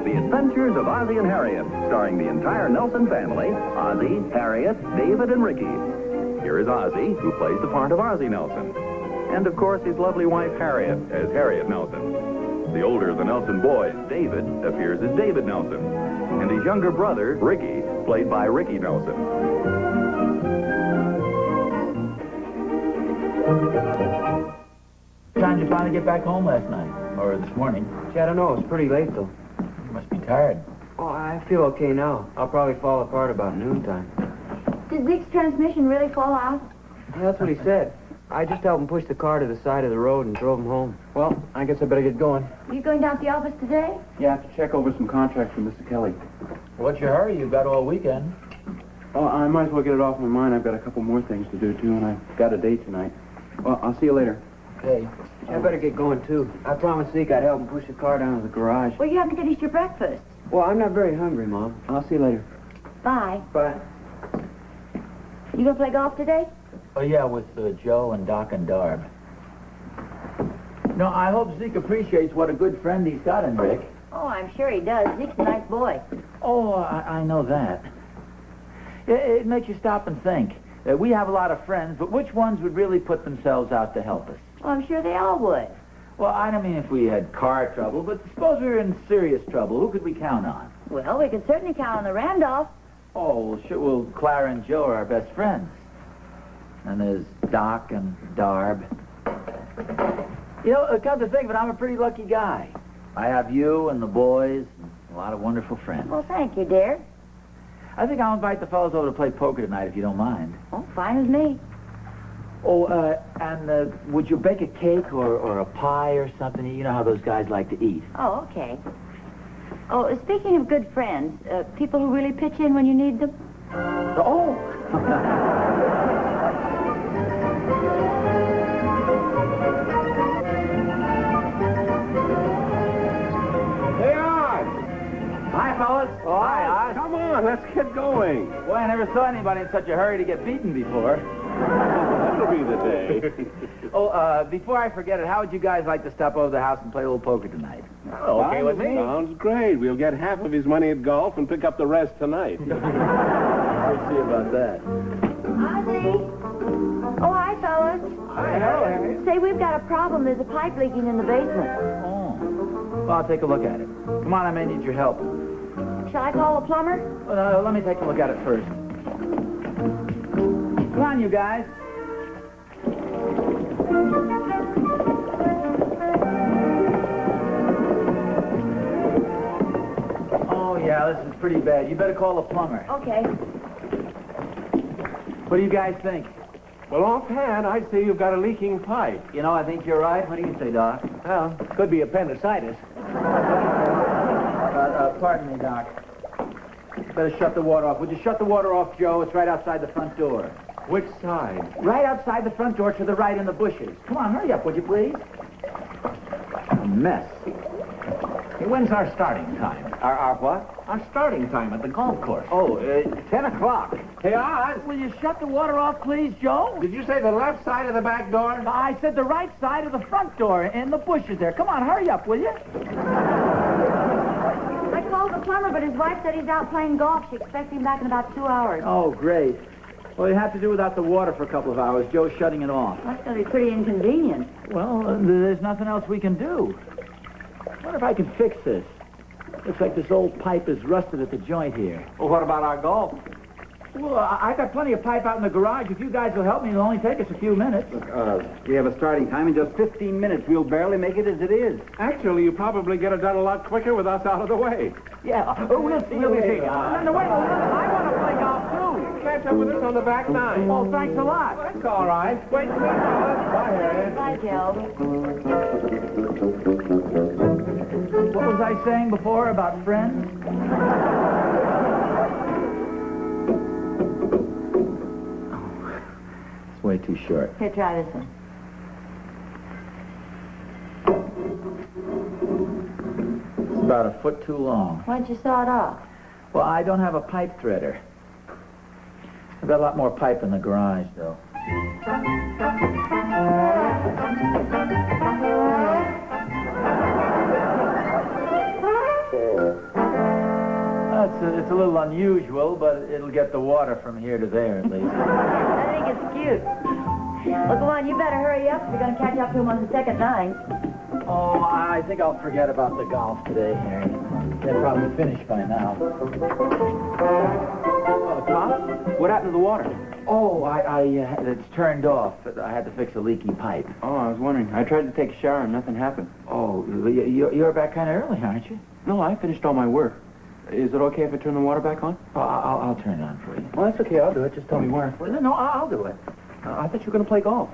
The Adventures of Ozzie and Harriet, starring the entire Nelson family, Ozzie, Harriet, David, and Ricky. Here is Ozzie, who plays the part of Ozzie Nelson. And, of course, his lovely wife, Harriet, as Harriet Nelson. The older of the Nelson boys, David, appears as David Nelson. And his younger brother, Ricky, played by Ricky Nelson. What time did you finally get back home last night? Or this morning? Gee, I don't know. It's pretty late, though. You must be tired. Oh, I feel okay now. I'll probably fall apart about noontime. Did Zeke's transmission really fall out? Yeah, that's what he said. I just helped him push the car to the side of the road and drove him home. Well, I guess I better get going. You going down to the office today? Yeah, I have to check over some contracts with Mr. Kelly. What's your hurry? You've got all weekend. Oh, I might as well get it off my mind. I've got a couple more things to do, too, and I've got a date tonight. Well, I'll see you later. Okay. I better get going, too. I promised Zeke I'd help him push the car down to the garage. Well, you haven't finished your breakfast. Well, I'm not very hungry, Mom. I'll see you later. Bye. Bye. You gonna play golf today? Oh, yeah, with Joe and Doc and Darb. No, I hope Zeke appreciates what a good friend he's got in Rick. Oh, I'm sure he does. Zeke's a nice boy. Oh, I know that. It makes you stop and think. We have a lot of friends, but which ones would really put themselves out to help us? Well, I'm sure they all would. Well, I don't mean if we had car trouble, but suppose we were in serious trouble. Who could we count on? Well, we could certainly count on the Randolphs. Oh, well, sure. Well, Clara and Joe are our best friends. And there's Doc and Darb. You know, come to think of it, I'm a pretty lucky guy. I have you and the boys and a lot of wonderful friends. Well, thank you, dear. I think I'll invite the fellows over to play poker tonight, if you don't mind. Oh, fine with me. Oh, and would you bake a cake or a pie or something? You know how those guys like to eat. Oh, okay. Oh, speaking of good friends, people who really pitch in when you need them. Oh! Hey, Oz! Hi, fellas. Oh, Hi, Oz. come on, let's get going. Boy, I never saw anybody in such a hurry to get beaten before. That'll be the day. Oh, before I forget it, how would you guys like to stop over the house and play a little poker tonight? Okay with me. Sounds great. We'll get half of his money at golf and pick up the rest tonight. We'll see about that. Ozzie! Oh, hi, fellas. Hi, Harriet. Say, we've got a problem. There's a pipe leaking in the basement. Oh. Well, I'll take a look at it. Come on, I may need your help. Shall I call the plumber? Let me take a look at it first. Come on, you guys. Oh, yeah, this is pretty bad. You better call the plumber. Okay. What do you guys think? Well, offhand, I'd say you've got a leaking pipe. You know, I think you're right. What do you say, Doc? Well, could be appendicitis. Pardon me, Doc. Better shut the water off. Would you shut the water off, Joe? It's right outside the front door. Which side? Right outside the front door to the right in the bushes. Come on, hurry up, would you please? A mess. Hey, when's our starting time? Our what? Our starting time at the golf course. Oh, 10 o'clock. Hey, Oz, Will you shut the water off, please, Joe? did you say the left side of the back door? I said the right side of the front door in the bushes there. Come on, hurry up, will you? I called the plumber, but his wife said he's out playing golf. She expects him back in about 2 hours. Oh, great. Well, you have to do without the water for a couple of hours. Joe's shutting it off. That's going to be pretty inconvenient. Well, there's nothing else we can do. I wonder if I can fix this. Looks like this old pipe is rusted at the joint here. Well, what about our golf? Well, I got plenty of pipe out in the garage. If you guys will help me, it'll only take us a few minutes. We have a starting time in just 15 minutes. We'll barely make it as it is. Actually, you probably get it done a lot quicker with us out of the way. Yeah. We'll see you later. No, wait a minute. I want to play golf, too. Catch up with us on the back nine. Oh, thanks a lot. That's all right. Wait, bye, Harriet. Bye, Joe. What was I saying before about friends? Oh, it's way too short. Here, try this one. It's about a foot too long. Why'd you saw it off? Well, I don't have a pipe threader. I've got a lot more pipe in the garage, though. it's a little unusual, but it'll get the water from here to there at least. I think it's cute. Well, go on, you better hurry up if you're going to catch up to him on the second nine. Oh, I think I'll forget about the golf today, Harry. They're probably finished by now. Pop, what happened to the water? Oh, it's turned off. I had to fix a leaky pipe. Oh, I was wondering. I tried to take a shower and nothing happened. Oh, you're back kind of early, aren't you? No, I finished all my work. Is it okay if I turn the water back on? Oh, I'll turn it on for you. Well, that's okay. I'll do it. Just tell me where. Well, no, I'll do it. I thought you were going to play golf.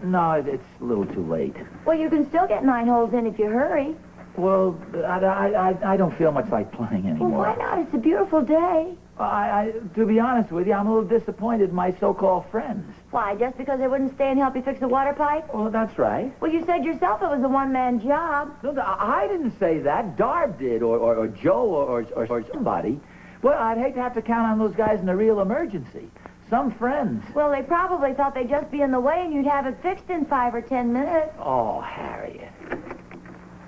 No, it's a little too late. Well, you can still get 9 holes in if you hurry. Well, I don't feel much like playing Well, anymore. why not? It's a beautiful day. To be honest with you, I'm a little disappointed in my so-called friends. Why, just because they wouldn't stay and help you fix the water pipe? Well, that's right. Well, you said yourself it was a one-man job. No, I didn't say that. Darb did, or Joe, or somebody. Well, I'd hate to have to count on those guys in a real emergency. Some friends. Well, they probably thought they'd just be in the way and you'd have it fixed in 5 or 10 minutes. Oh, Harriet.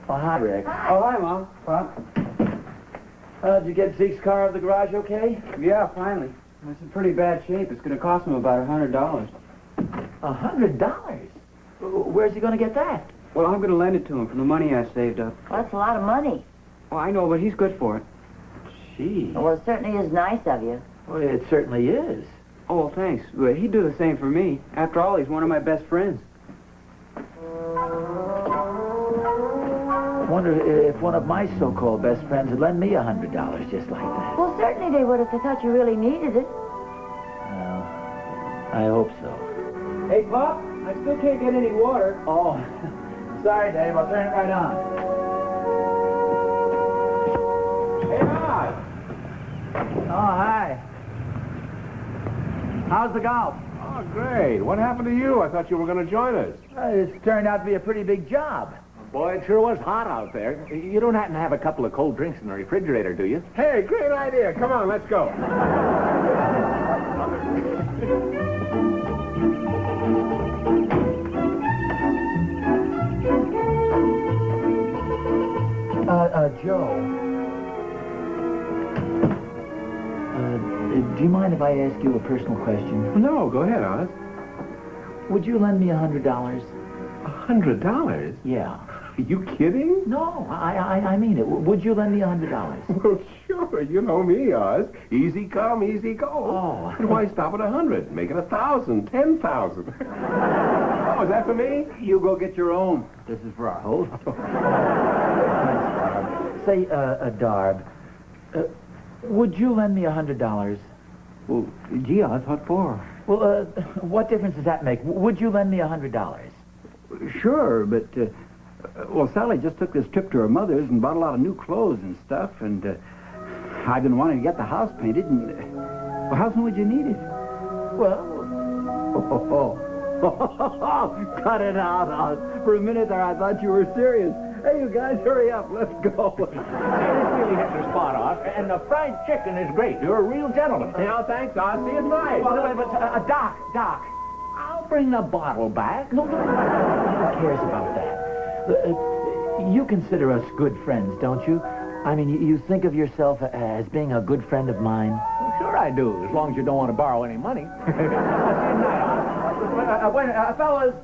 Oh, hi, Rick. Oh, hi, Mom. Pop. Did you get Zeke's car out of the garage okay? Yeah, finally. It's in pretty bad shape. It's going to cost him about $100. $100? Where's he going to get that? Well, I'm going to lend it to him from the money I saved up. Well, that's a lot of money. Oh, I know, but he's good for it. Gee. Well, it certainly is nice of you. Well, it certainly is. Oh, well, thanks. But he'd do the same for me. After all, he's one of my best friends. I wonder if one of my so-called best friends would lend me $100 just like that. Well, certainly they would if they thought you really needed it. Well, I hope so. Hey, Pop, I still can't get any water. Oh, sorry, Dave. I'll turn it right on. Hey, Oz! Oh, hi. How's the golf? Oh, great. What happened to you? I thought you were going to join us. It's turned out to be a pretty big job. Boy, it sure was hot out there. You don't happen to have a couple of cold drinks in the refrigerator, do you? Hey, great idea. Come on, let's go. Joe. Do you mind if I ask you a personal question? No, go ahead, Oz. Would you lend me $100? $100? Yeah. Are you kidding? No, I mean it. Would you lend me $100? Well, sure. You know me, Oz. Easy come, easy go. Oh. But why stop at 100? Make it 1,000, 10,000. Oh, is that for me? You go get your own. This is for our host. Say, Darb, would you lend me $100? Well, gee, Oz, what for? Well, what difference does that make? Would you lend me $100? Sure, but, well, Sally just took this trip to her mother's and bought a lot of new clothes and stuff, and I've been wanting to get the house painted, and, well, how soon would you need it? Well, Cut it out, Oz. For a minute there, I thought you were serious. Hey, you guys, hurry up. Let's go. This really hit the spot, Oz. And the fried chicken is great. You're a real gentleman. Now, thanks, Oz. See you tonight. but Doc. I'll bring the bottle back. No, who cares about that? You consider us good friends, don't you? I mean, you think of yourself as being a good friend of mine? Well, sure I do, as long as you don't want to borrow any money. I'll see you tonight, Oz. Wait, fellas.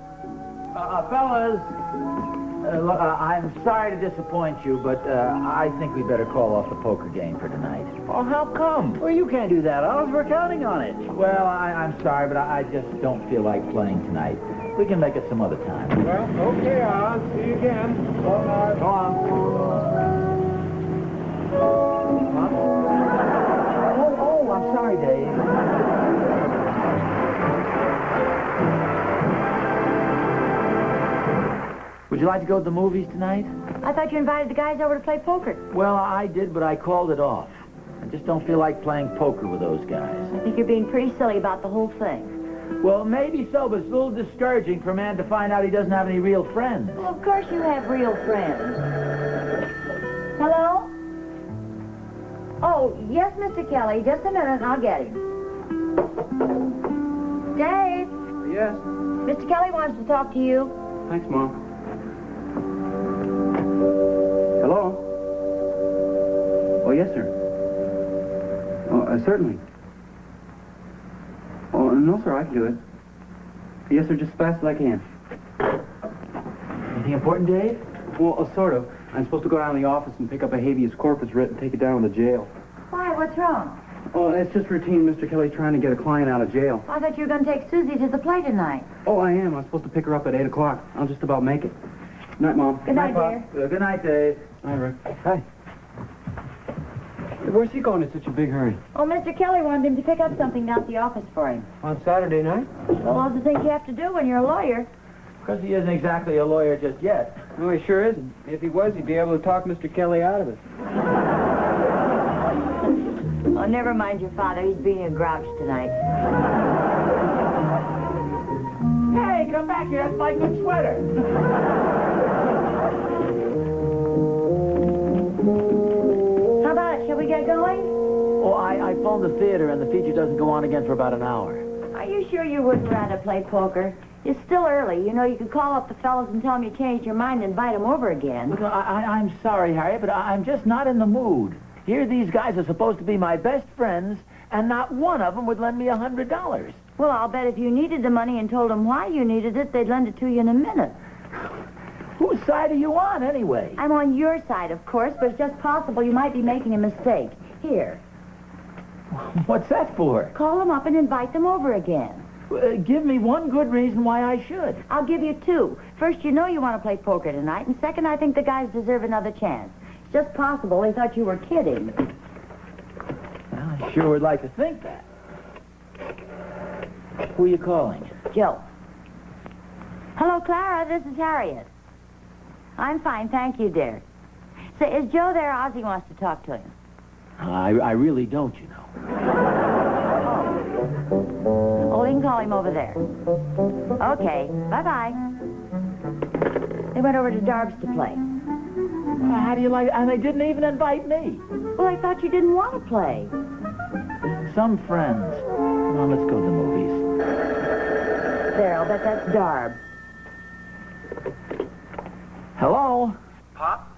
Look, I'm sorry to disappoint you, but I think we better call off the poker game for tonight. Oh, how come? Well, you can't do that, Oz. We're counting on it. Well, I'm sorry, but I just don't feel like playing tonight. We can make it some other time. Well, okay, Oz. See you again. Go on. Oh, I'm sorry, Dave. Would you like to go to the movies tonight? I thought you invited the guys over to play poker. Well, I did, but I called it off. I just don't feel like playing poker with those guys. I think you're being pretty silly about the whole thing. Well, maybe so, but it's a little discouraging for a man to find out he doesn't have any real friends. Well, of course you have real friends. Hello? Oh, yes, Mr. Kelly. Just a minute, and I'll get him. Dave, Yes. Mr. Kelly wants to talk to you. Thanks, Mom. Hello? Oh, yes, sir. Oh, certainly. Oh, no, sir, I can do it. Yes, sir, just as fast as I can. Anything important, Dave? Well, sort of. I'm supposed to go down to the office and pick up a habeas corpus writ and take it down to the jail. Why? What's wrong? Oh, it's just routine. Mr. Kelly's trying to get a client out of jail. I thought you were going to take Susie to the play tonight. Oh, I am. I'm supposed to pick her up at 8 o'clock. I'll just about make it. Night, Mom. Good night, dear. Good night, Dave. Hi, Rick. Hi. Where's he going in such a big hurry? Oh, Mr. Kelly wanted him to pick up something down at the office for him. On Saturday night? Well, those are the things you have to do when you're a lawyer. Because he isn't exactly a lawyer just yet. No, he sure isn't. If he was, he'd be able to talk Mr. Kelly out of it. Oh, never mind your father. He's being a grouch tonight. Hey, come back here. That's my good sweater. How about it? Shall we get going? Oh, I phoned the theater, and the feature doesn't go on again for about an hour. Are you sure you wouldn't rather play poker? It's still early. You know, you could call up the fellows and tell them you changed your mind and invite them over again. Look, I'm sorry, Harriet, but I'm just not in the mood. Here these guys are supposed to be my best friends, and not one of them would lend me $100. Well, I'll bet if you needed the money and told them why you needed it, they'd lend it to you in a minute. Whose side are you on, anyway? I'm on your side, of course, but it's just possible you might be making a mistake. Here, What's that for? call them up and invite them over again. Give me one good reason why I should. I'll give you two. First, you know you want to play poker tonight, and second, I think the guys deserve another chance. It's just possible they thought you were kidding. Well, I sure would like to think that. Who are you calling? Joe. Hello, Clara. This is Harriet. I'm fine, thank you, dear. Say, is Joe there? Ozzie wants to talk to him. I really don't, you know. Oh, you can call him over there. Okay, bye-bye. They went over to Darb's to play. How do you like it? And they didn't even invite me. Well, I thought you didn't want to play. Some friends. Come on, let's go to the movies. There, I'll bet that's Darb. Hello? Pop?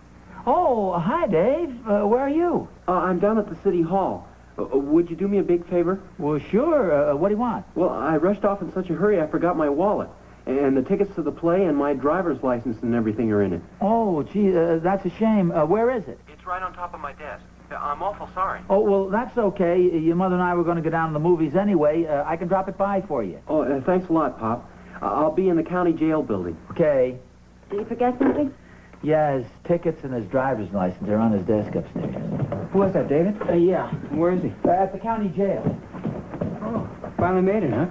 Oh, hi, Dave. Where are you? I'm down at the city hall. Would you do me a big favor? Well, sure. What do you want? Well, I rushed off in such a hurry I forgot my wallet. And the tickets to the play and my driver's license and everything are in it. Oh, gee, that's a shame. Where is it? It's right on top of my desk. I'm awful sorry. Oh, well, that's okay. Your mother and I were going to go down to the movies anyway. I can drop it by for you. Oh, thanks a lot, Pop. I'll be in the county jail building. Okay. Did you forget something? Yeah, his tickets and his driver's license are on his desk upstairs. Who was that, David? Yeah. Where is he? At the county jail. Oh, finally made it, huh?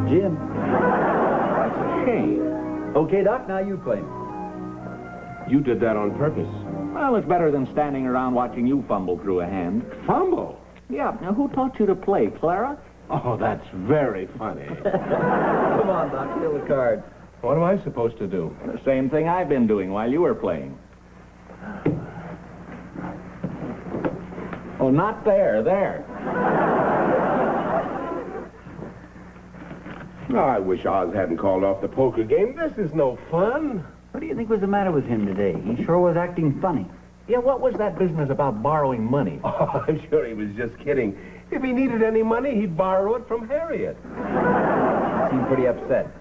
Jim. That's a shame. Okay, Doc, now you play me. You did that on purpose. Well, it's better than standing around watching you fumble through a hand. Fumble? Yeah, now who taught you to play, Clara? Oh, that's very funny. Come on, Doc, steal the card. What am I supposed to do? The same thing I've been doing while you were playing. Oh, not there, there. Oh, I wish Oz hadn't called off the poker game. This is no fun. What do you think was the matter with him today? He sure was acting funny. Yeah, what was that business about borrowing money? Oh, I'm sure he was just kidding. If he needed any money, he'd borrow it from Harriet. Seemed pretty upset.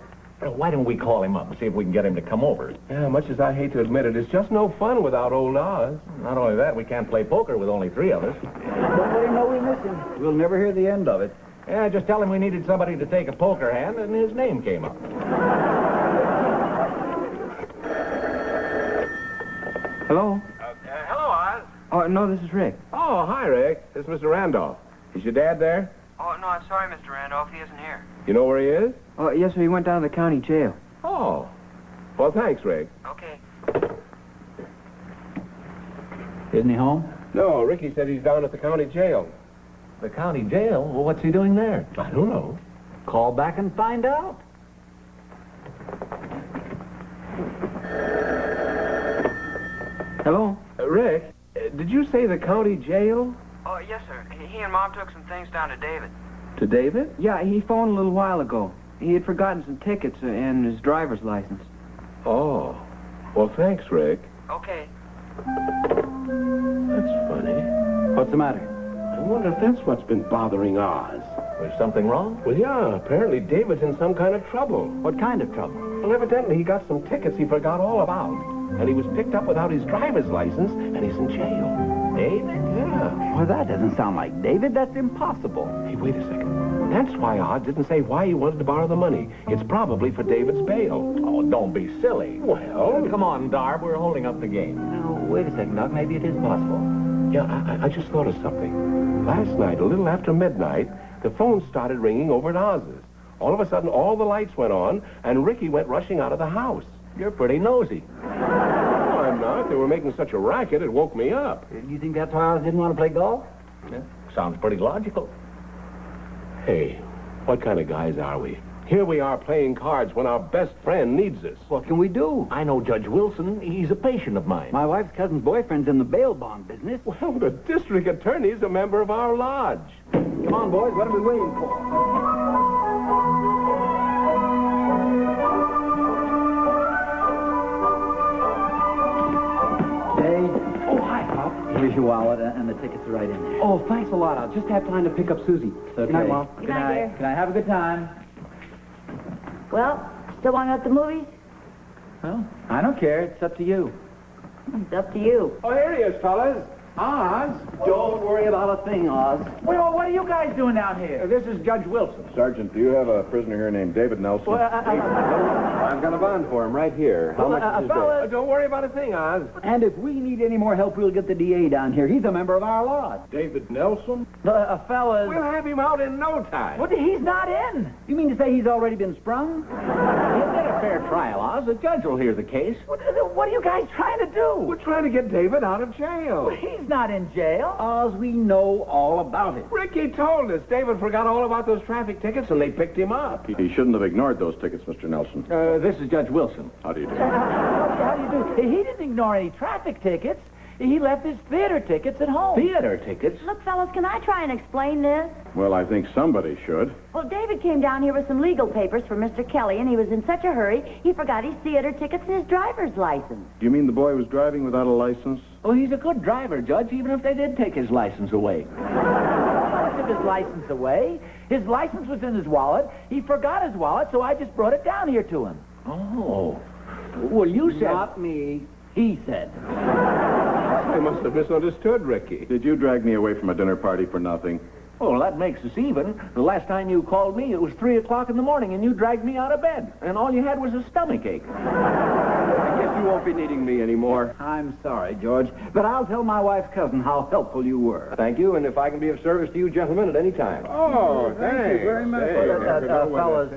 Well, why don't we call him up and see if we can get him to come over? Yeah, much as I hate to admit it, it's just no fun without old Oz. Not only that, we can't play poker with only three of us. Don't let him know we miss him. We'll never hear the end of it. Yeah, just tell him we needed somebody to take a poker hand, and his name came up. Hello? Hello, Oz. Oh, no, this is Rick. Oh, hi, Rick. This is Mr. Randolph. Is your dad there? Oh, no, I'm sorry, Mr. Randolph. He isn't here. You know where he is? Oh, yes, sir. He went down to the county jail. Oh. Well, thanks, Rick. Okay. Isn't he home? No, Ricky said he's down at the county jail. The county jail? Well, what's he doing there? I don't know. Call back and find out. Hello? Rick, did you say the county jail? Oh, yes, sir. He and Mom took some things down to David. To David? Yeah, he phoned a little while ago. He had forgotten some tickets and his driver's license. Oh. Well, thanks, Rick. Okay. That's funny. What's the matter? I wonder if that's what's been bothering Oz. Was something wrong? Well, yeah, apparently David's in some kind of trouble. What kind of trouble? Well, evidently he got some tickets he forgot all about. And he was picked up without his driver's license, and he's in jail. David? Yeah. Well, that doesn't sound like David. That's impossible. Hey, wait a second. That's why Oz didn't say why he wanted to borrow the money. It's probably for David's bail. Oh, don't be silly. Well... Come on, Darb. We're holding up the game. No, wait a second, Doc. Maybe it is possible. Yeah, I just thought of something. Last night, a little after midnight, the phone started ringing over at Oz's. All of a sudden, all the lights went on, and Ricky went rushing out of the house. You're pretty nosy. No, I'm not. They were making such a racket, it woke me up. You think that's why I didn't want to play golf? Yeah, sounds pretty logical. Hey, what kind of guys are we? Here we are playing cards when our best friend needs us. What can we do? I know Judge Wilson. He's a patient of mine. My wife's cousin's boyfriend's in the bail bond business. Well, the district attorney's a member of our lodge. Come on, boys. What are we waiting for? Here's your wallet, and the tickets are right in there. Oh, thanks a lot. I'll just have time to pick up Susie. Okay. Good night, Mom. Good night, dear. Can I have a good time? Well, still want to go to the movies? Well, I don't care. It's up to you. It's up to you. Oh, here he is, fellas. Oz. Don't worry about a thing, Oz. Well, what are you guys doing down here? This is Judge Wilson. Sergeant, do you have a prisoner here named David Nelson? Well, I've got a bond for him right here. How much is his fellas, Don't worry about a thing, Oz. And if we need any more help, we'll get the DA down here. He's a member of our lodge. David Nelson? fellas. We'll have him out in no time. What? He's not in. You mean to say he's already been sprung? He'll get a fair trial, Oz. The judge will hear the case. What are you guys trying to do? We're trying to get David out of jail. He's not in jail. Oz, we know all about it. Ricky told us David forgot all about those traffic tickets, and they picked him up. He shouldn't have ignored those tickets, Mr. Nelson. This is Judge Wilson. How do you do? How do you do? He didn't ignore any traffic tickets. He left his theater tickets at home. Theater tickets? Look, fellas, can I try and explain this? Well, I think somebody should. Well, David came down here with some legal papers for Mr. Kelly, and he was in such a hurry, he forgot his theater tickets and his driver's license. Do you mean the boy was driving without a license? Well, he's a good driver, Judge, even if they did take his license away. I took his license away. His license was in his wallet. He forgot his wallet, so I just brought it down here to him. Oh. Well, you said... Not me. He said. I must have misunderstood Ricky. Did you drag me away from a dinner party for nothing? Well, that makes us even. The last time you called me, it was 3 o'clock in the morning, and you dragged me out of bed. And all you had was a stomachache. I guess you won't be needing me anymore. I'm sorry, George, but I'll tell my wife's cousin how helpful you were. Thank you, and if I can be of service to you gentlemen at any time. Oh, Thank you very much. Fellas,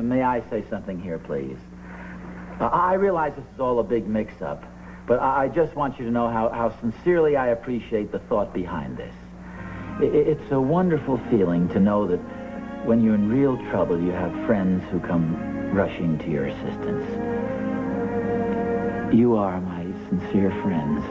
may I say something here, please? I realize this is all a big mix-up, but I just want you to know how sincerely I appreciate the thought behind this. It's a wonderful feeling to know that when you're in real trouble, you have friends who come rushing to your assistance. You are my sincere friends,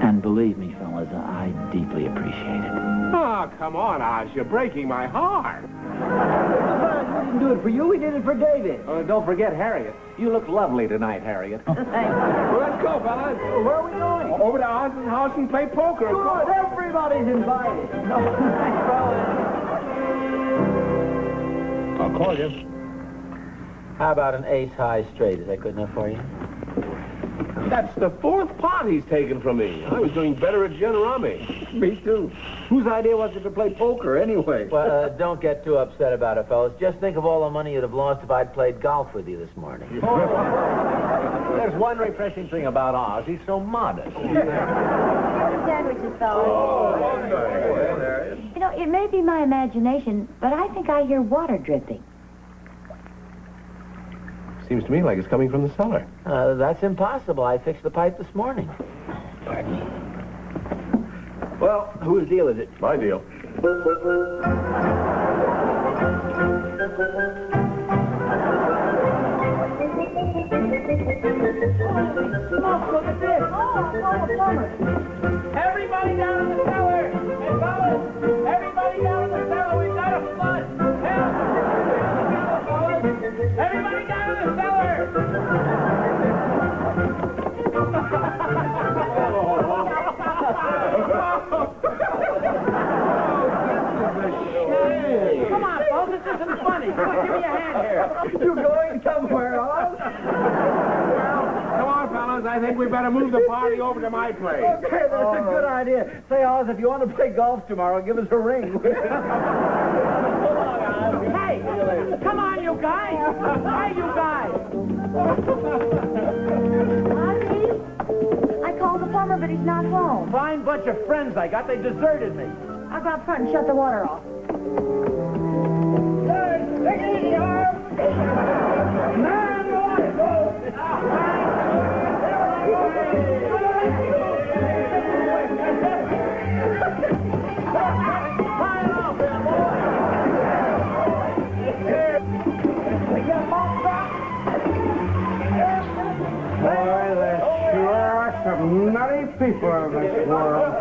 and believe me, fellas, I deeply appreciate it. Oh, come on, Oz. You're breaking my heart. We didn't do it for you. We did it for David. Don't forget Harriet. You look lovely tonight, Harriet. Well, let's go, fellas. Where are we going? Over to Oz's house and play poker. Good. Everybody's invited. I'll call you. How about an ace high straight? Is that good enough for you? That's the 4th pot he's taken from me. I was doing better at gin rummy. Me too. Whose idea was it to play poker anyway? Well, don't get too upset about it, fellas. Just think of all the money you'd have lost if I'd played golf with you this morning. There's one refreshing thing about Oz. He's so modest. Sandwiches, fellas. You know, it may be my imagination, but I think I hear water dripping. Seems to me like it's coming from the cellar. That's impossible. I fixed the pipe this morning. Pardon me. Well, whose deal is it? My deal. Smoke, look at this. Oh, I'll call the plumber. Everybody down in the cellar. Hey, fellas. Everybody down in the cellar. We've got a flood. Help. Everybody down in the cellar. Come on, folks. This isn't funny. Come on, give me a hand here. You going somewhere, Oz? Come on, fellas. I think we better move the party over to my place. Okay, that's a good idea. Say, Oz, if you want to play golf tomorrow, give us a ring. Hey, come on, you guys. Hey, you guys. Ozzie? I called the plumber, but he's not home. Fine bunch of friends I got. They deserted me. I'll go out front and shut the water off. Take it easy, Harv. Man, the light goes. Boy, there sure are some nutty people in this world.